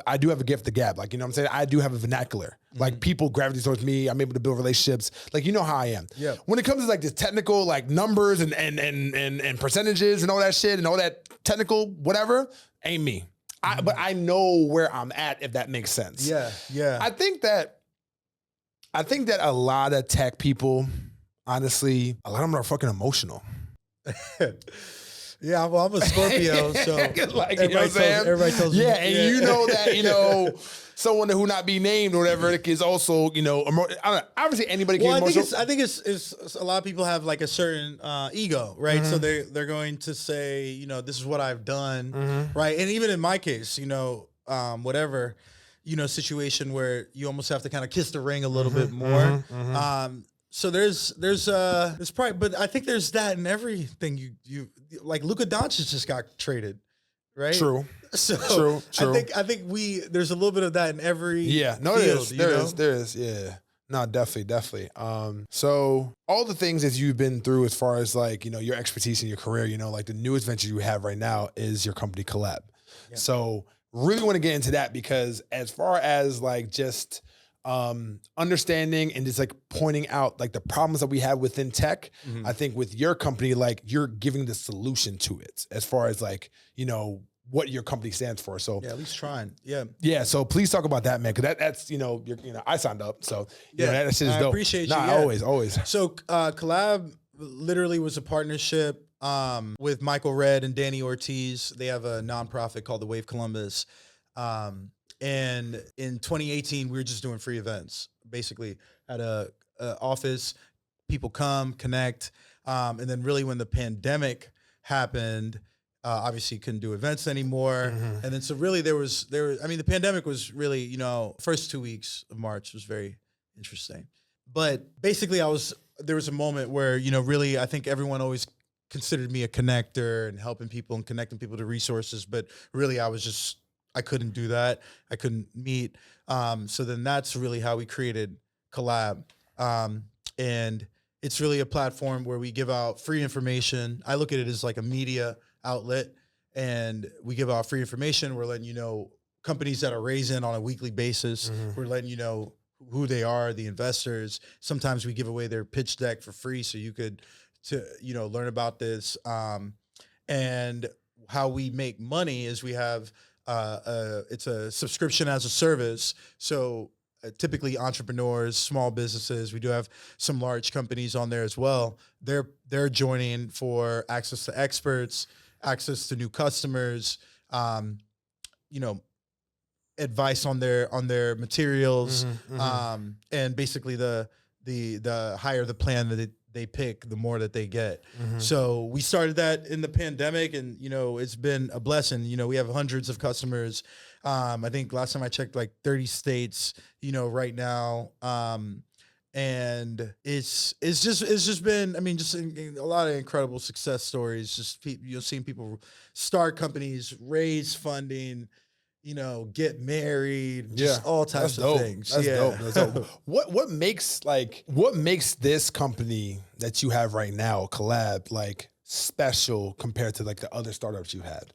I do have a gift of gab. Like, you know what I'm saying? I do have a vernacular. Like, people gravitate towards me. I'm able to build relationships. Like, you know how I am. Yeah. When it comes to like the technical, like numbers and percentages and all that shit and all that technical whatever, ain't me. But I know where I'm at, if that makes sense. Yeah. Yeah. I think that a lot of tech people, honestly, a lot of them are fucking emotional. Yeah, well, I'm a Scorpio, so like, you know what I'm saying? Everybody tells me. Yeah, and you know that, someone who not be named or whatever is also, I don't know, obviously anybody can Well, be emotional. I think it's a lot of people have like a certain ego, right? So they're going to say, this is what I've done, right? And even in my case, whatever, situation where you almost have to kind of kiss the ring a little bit more. So there's probably, but I think there's that in everything. You like Luka Doncic just got traded, right? True. So True. I think there's a little bit of that in every field, There is. Yeah. No, definitely. So all the things that you've been through as far as like, your expertise in your career, like the newest venture you have right now is your company Collab. Yeah. So really want to get into that because as far as like just understanding and just like pointing out like the problems that we have within tech, I think with your company, like you're giving the solution to it as far as like, what your company stands for. So yeah, at least trying. Yeah. Yeah. So please talk about that, man. Cause that's, I signed up. So that shit is dope. I appreciate you. Nah, always. So Collab literally was a partnership with Michael Redd and Danny Ortiz. They have a nonprofit called the Wave Columbus. And in 2018, we were just doing free events, basically at a office. People come, connect. And then really when the pandemic happened, obviously couldn't do events anymore. And then so really the pandemic was really, first 2 weeks of March was very interesting. But basically there was a moment where, really I think everyone always considered me a connector and helping people and connecting people to resources. But really I couldn't do that. I couldn't meet. So then that's really how we created Collab. And it's really a platform where we give out free information. I look at it as like a media outlet, and we give out free information. We're letting you know companies that are raising on a weekly basis. We're letting you know who they are, the investors. Sometimes we give away their pitch deck for free, so you could to learn about this. And how we make money is we have it's a subscription as a service. So typically entrepreneurs, small businesses, we do have some large companies on there as well. They're joining for access to experts, access to new customers, you know, advice on their materials, and basically the higher the plan that they pick, the more that they get. So we started that in the pandemic, and it's been a blessing. We have hundreds of customers. I think last time I checked, like 30 states. Right now, and it's just been, I mean, just a lot of incredible success stories. Just seeing people start companies, raise funding, get married, just all types of things. That's dope. That's dope. What makes this company that you have right now, Collab, like special compared to like the other startups you had?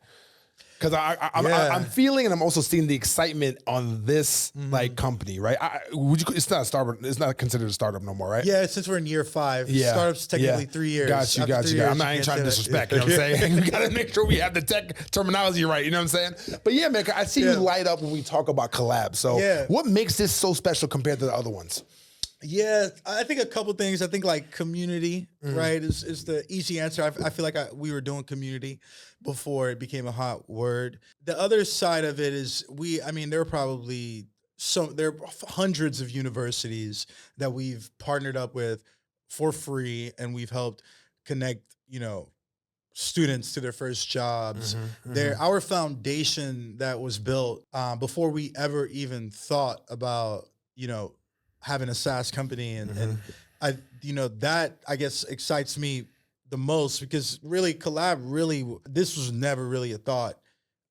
Because I'm feeling, and I'm also seeing the excitement on this like company, right? It's not a startup. It's not considered a startup no more, right? Yeah, since we're in year 5, startup's technically 3 years. Got you. I ain't trying to disrespect. You know what I'm saying? We gotta make sure we have the tech terminology right. You know what I'm saying? But yeah, man, I see you light up when we talk about Collab. So what makes this so special compared to the other ones? Yeah, I think a couple things. I think like community, right, is the easy answer. I feel like we were doing community before it became a hot word. The other side of it is there are hundreds of universities that we've partnered up with for free, and we've helped connect, students to their first jobs. Our foundation that was built before we ever even thought about, having a SaaS company, and I, that I guess excites me the most, because really Collab, this was never really a thought,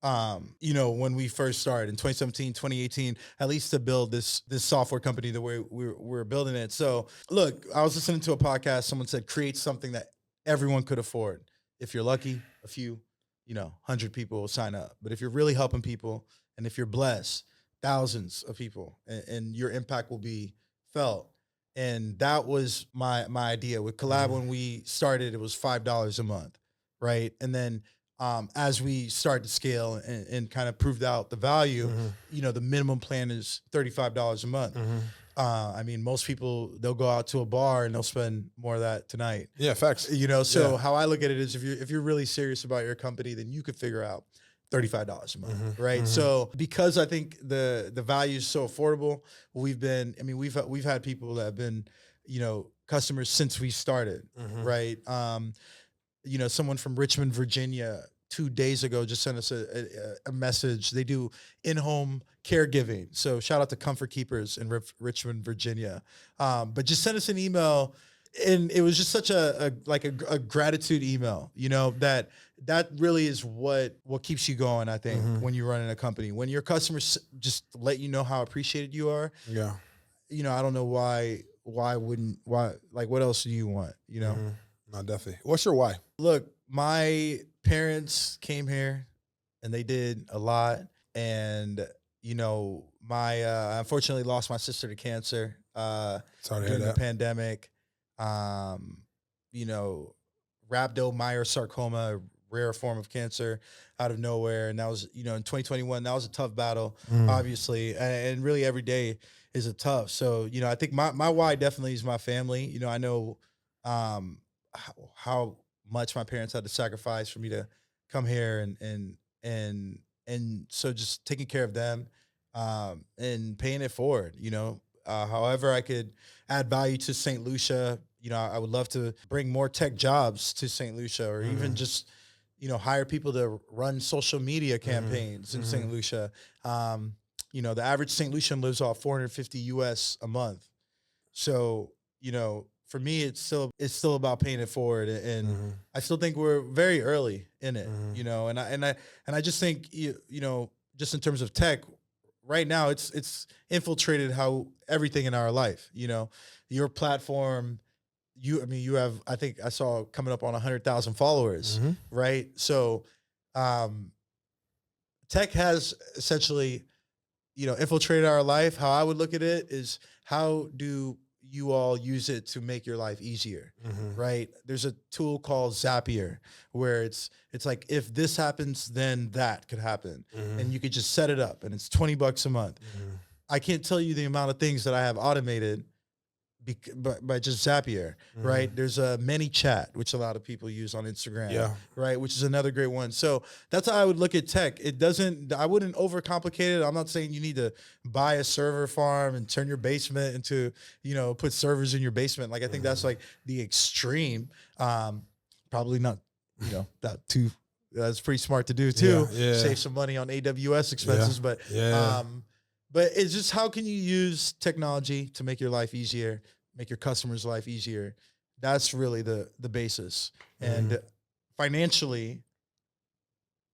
when we first started in 2017, 2018, at least to build this software company the way we're building it. So look, I was listening to a podcast. Someone said, create something that everyone could afford. If you're lucky, a few, 100 people will sign up. But if you're really helping people, and if you're blessed, thousands of people, and your impact will be felt. And that was my idea with Collab. When we started, it was $5 a month, right? And then as we started to scale and kind of proved out the value, the minimum plan is $35 a month. Most people, they'll go out to a bar and they'll spend more of that tonight. Yeah, facts. How I look at it is, if you're really serious about your company, then you could figure out $35 a month, right? So because I think the value is so affordable, we've had people that have been, customers since we started, right? Someone from Richmond, Virginia, 2 days ago just sent us a message. They do in-home caregiving. So shout out to Comfort Keepers in Richmond, Virginia. But just send us an email. And it was just such a gratitude email, that really is what keeps you going. I think when you're running a company, when your customers just let you know how appreciated you are. Yeah. I don't know why what else do you want? No, definitely. What's your why? Look, my parents came here and they did a lot. And, I unfortunately lost my sister to cancer during the pandemic. Rhabdomyosarcoma, a rare form of cancer out of nowhere. And that was, in 2021, that was a tough battle, obviously. And really every day is a tough. So, I think my why definitely is my family. I know how much my parents had to sacrifice for me to come here, and so just taking care of them, and paying it forward, however I could add value to St. Lucia. I would love to bring more tech jobs to St. Lucia, or even just, hire people to run social media campaigns in St. Lucia. The average St. Lucian lives off 450 US a month. So, for me, it's still about paying it forward. And I still think we're very early in it, and I just think, just in terms of tech, right now it's infiltrated how everything in our life, your platform, you have, I think I saw coming up on 100,000 followers, right? So, tech has essentially, infiltrated our life. How I would look at it is, how do you all use it to make your life easier, right? There's a tool called Zapier where it's like, if this happens, then that could happen. And you could just set it up and it's $20 a month. I can't tell you the amount of things that I have automated by just Zapier, right? There's a ManyChat, which a lot of people use on Instagram, right? Which is another great one. So that's how I would look at tech. I wouldn't overcomplicate it. I'm not saying you need to buy a server farm and turn your basement into, put servers in your basement. Like, I think that's like the extreme. Probably not, that's pretty smart to do too. Save some money on AWS expenses, but it's just, how can you use technology to make your life easier, make your customers' life easier? That's really the basis. And financially,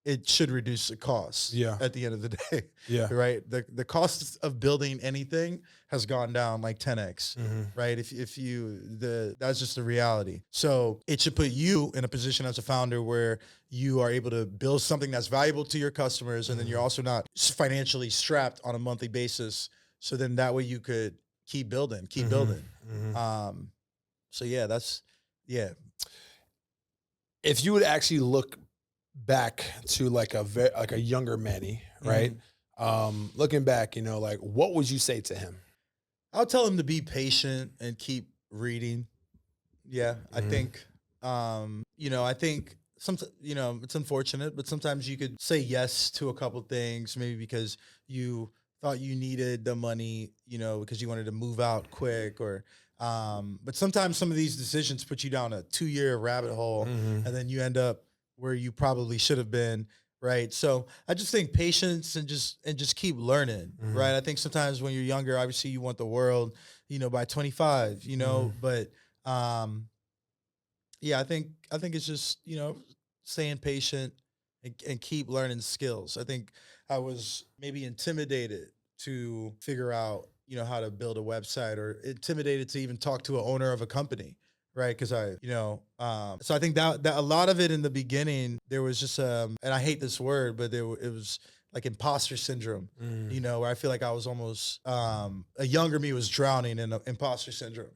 it should reduce the cost at the end of the day. Right? The cost of building anything has gone down like 10x, right? That's just the reality. So it should put you in a position as a founder where you are able to build something that's valuable to your customers, and then you're also not financially strapped on a monthly basis. So then that way you could keep building. So If you would actually look back to like a younger Manny, right? Looking back, like, what would you say to him? I'll tell him to be patient and keep reading. I think, I think sometimes, it's unfortunate, but sometimes you could say yes to a couple things, maybe because you thought you needed the money, because you wanted to move out quick, but sometimes some of these decisions put you down a 2-year rabbit hole, and then you end up where you probably should have been, right? So I just think patience and just keep learning, right? I think sometimes when you're younger, obviously you want the world, by 25, but I think it's just, staying patient and keep learning skills. I think I was maybe intimidated to figure out, how to build a website, or intimidated to even talk to an owner of a company. Right. Cause so I think that a lot of it in the beginning, there was just, and I hate this word, but it was like imposter syndrome, where I feel like I was almost, a younger me was drowning in imposter syndrome.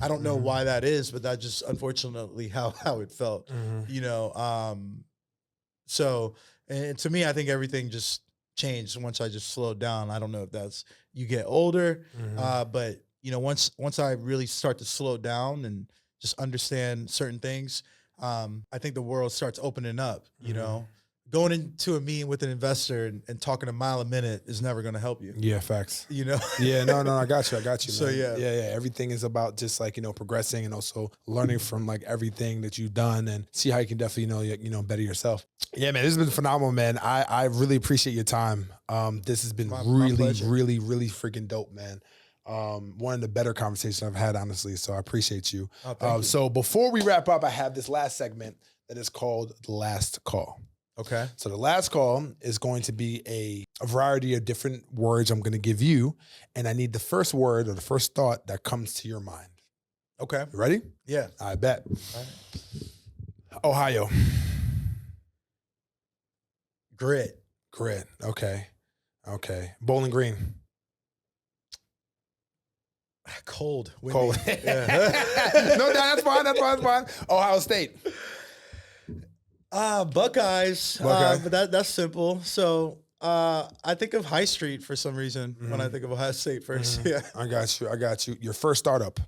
I don't know why that is, but that's just unfortunately how it felt, so, and to me, I think everything just changed once I just slowed down. I don't know if that's, you get older, but once I really start to slow down and just understand certain things, I think the world starts opening up, Going into a meeting with an investor and talking a mile a minute is never going to help you. Yeah, facts. Yeah, no, I got you. So, man. Everything is about just like, progressing and also learning from like everything that you've done and see how you can definitely, better yourself. Yeah, man, this has been phenomenal, man. I really appreciate your time. This has been really freaking dope, man. One of the better conversations I've had, honestly. So I appreciate you. Oh, thank you. So before we wrap up, I have this last segment that is called The Last Call. Okay. So the last call is going to be a variety of different words I'm going to give you. And I need the first word or the first thought that comes to your mind. Okay. You ready? Yeah. I bet. All right. Ohio. Grit. Okay. Bowling Green. Cold. Windy. Cold. No, that's fine. Ohio State. Buckeyes. But that's simple. So I think of High Street for some reason when I think of Ohio State first. Yeah. I got you. Your first startup.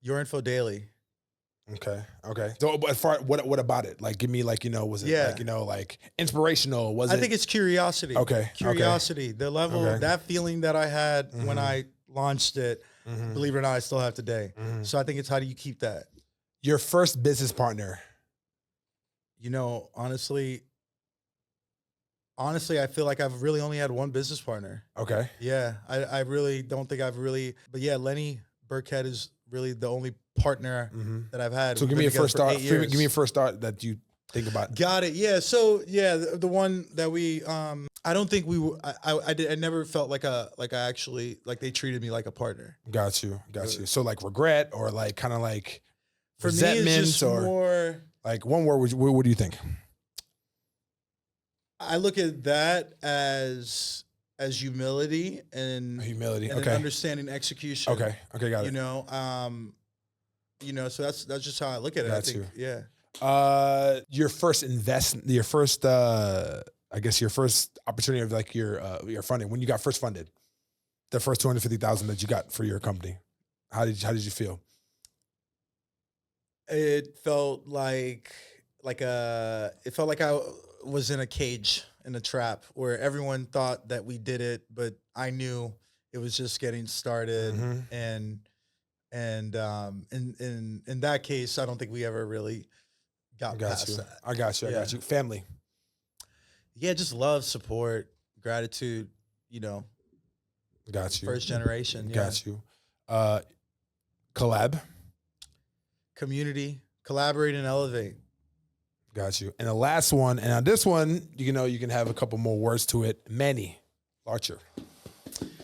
Your Info Daily. Okay. So, but what about it? Like, give me like, was it like inspirational? Was it? I think it's curiosity. Okay. Curiosity. The level, that feeling that I had when I launched it, believe it or not, I still have today. So I think it's, how do you keep that? Your first business partner. Honestly, I feel like I've really only had one business partner. Okay. Yeah. I really don't think but yeah, Lenny Burkhead is really the only partner that I've had. So give me a first start. Give me a first start that you think about. Got it. Yeah. So yeah, the one that we, I don't think we were, I never felt like I actually, like they treated me like a partner. Got you. So like regret or like kind of like for resentment, me, it's just or more like one word. What do you think? I look at that as as humility and Humility. and Okay. an understanding execution. Okay. Got it. So that's just how I look at it. I Got think, you. yeah. Your first I guess your first opportunity of like your funding, when you got first funded, the first 250,000 that you got for your company. How did you feel? It felt like it felt like I was in a cage, in a trap, where everyone thought that we did it, but I knew it was just getting started. Mhm. And in that case, I don't think we ever really got past that. I got you. Yeah. Family. Yeah, just love, support, gratitude, Got you. first generation. Yeah. Got you. Collab. Community, collaborate and elevate. Got you. And the last one, and on this one, you can have a couple more words to it. Manny, Larcher.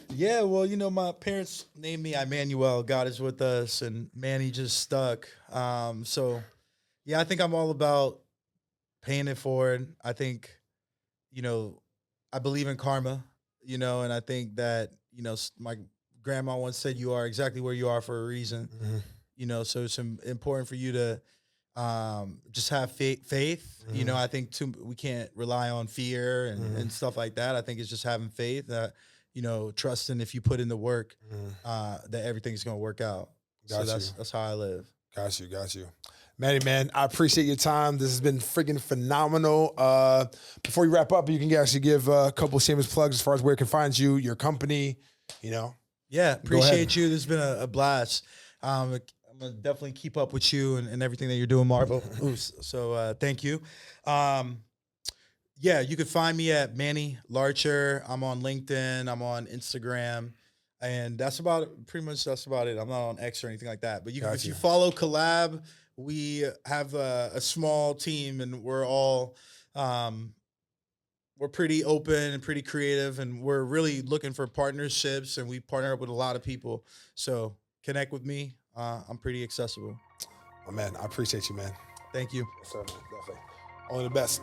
Yeah, well, my parents named me Emmanuel. God is with us, and Manny just stuck. So, yeah, I think I'm all about paying it forward. I think, I believe in karma, and I think that, my grandma once said, you are exactly where you are for a reason. Mm-hmm. So it's important for you to just have faith. Mhm. I think we can't rely on fear and stuff like that. I think it's just having faith that, trusting if you put in the work, that everything's going to work out. Got So you. that's how I live. Got you. Manny, man, I appreciate your time. This has been freaking phenomenal. Before you wrap up, you can actually give a couple of shameless plugs as far as where it can find you, your company, Yeah, appreciate you. This has been a blast. I'm gonna definitely keep up with you and everything that you're doing, Marvel. So thank you. Yeah, you can find me at Manny Larcher. I'm on LinkedIn. I'm on Instagram. And that's about it. Pretty much that's about it. I'm not on X or anything like that. But if you follow Collab, we have a small team, and we're all we're pretty open and pretty creative, and we're really looking for partnerships, and we partner up with a lot of people. So connect with me. I'm pretty accessible. Oh, man, I appreciate you, man. Thank you. Yes, sir, man. Definitely. Only the best.